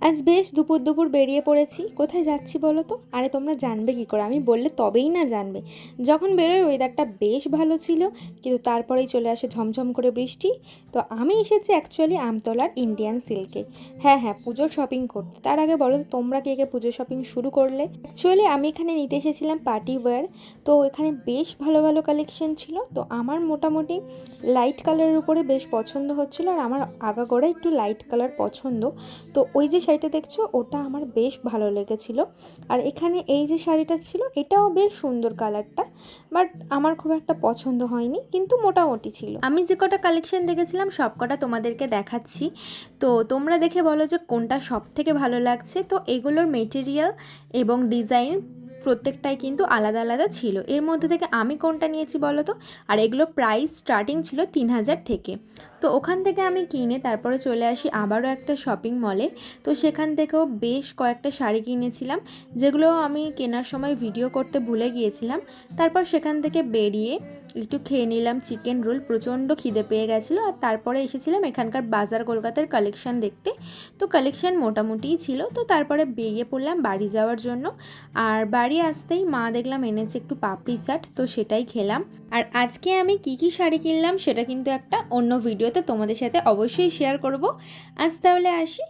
আজ বেশ দুপুর দুপুর বেরিয়ে পড়েছি। কোথায় যাচ্ছি বলো তো? আরে তোমরা জানবে কি করে? আমি বললে তবেই না জানবে। যখন বেরোই ওয়েদারটা বেশ ভালো ছিল, কিন্তু তারপরেই চলে আসে ঝমঝম করে বৃষ্টি। তো আমি এসেছি অ্যাকচুয়ালি আমতলার ইন্ডিয়ান সিল্কে। হ্যাঁ হ্যাঁ, পুজোর শপিং করতে। তার আগে বলো তো তোমরা কে কে পুজোর শপিং শুরু করলে? অ্যাকচুয়ালি আমি এখানে নিতে এসেছিলাম পার্টি ওয়্যার। তো এখানে বেশ ভালো ভালো কালেকশন ছিল। তো আমার মোটামুটি লাইট কালারের উপরে বেশ পছন্দ হচ্ছিল, আর আমার আগাগোড়া একটু লাইট কালার পছন্দ। তো ওই যে শাড়িটা দেখছো ওটা আমার বেশ ভালো লেগেছিল। আর এখানে এই যে শাড়িটা ছিল এটাও বেশ সুন্দর কালারটা, বাট আমার খুব একটা পছন্দ হয়নি, কিন্তু মোটামুটি ছিল। আমি যে কটা কালেকশন দেখেছিলাম সব কটা তোমাদেরকে দেখাচ্ছি। তো তোমরা দেখে বলো যে কোনটা সব থেকে ভালো লাগছে। তো এগুলোর মেটেরিয়াল এবং ডিজাইন প্রত্যেকটাই কিন্তু আলাদা আলাদা ছিল। এর মধ্যে থেকে আমি কোনটা নিয়েছি বলো তো? আর এগুলো প্রাইস স্টার্টিং ছিল 3000 থেকে। তো ওখান থেকে আমি কিনে তারপরে চলে আসি আবারও একটা শপিং মলে। তো সেখান থেকেও বেশ কয়েকটা শাড়ি কিনেছিলাম, যেগুলো আমি কেনার সময় ভিডিও করতে ভুলে গিয়েছিলাম। তারপর সেখান থেকে বেরিয়ে একটু খেয়ে নিলাম চিকেন রোল, প্রচণ্ড খিদে পেয়ে গেছিলো। আর তারপরে এসেছিলাম এখানকার বাজার কলকাতার কালেকশান দেখতে। তো কালেকশান মোটামুটিই ছিল। তো তারপরে বেরিয়ে পড়লাম বাড়ি যাওয়ার জন্য। আর বাড়ি আসতেই মা দেখলাম এনেছে একটু পাপড়ি চাট, তো সেটাই খেলাম। আর আজকে আমি কি কি শাড়ি কিনলাম সেটা কিন্তু একটা অন্য ভিডিওতে তোমাদের সাথে অবশ্যই শেয়ার করব। আজ তাহলে আসি,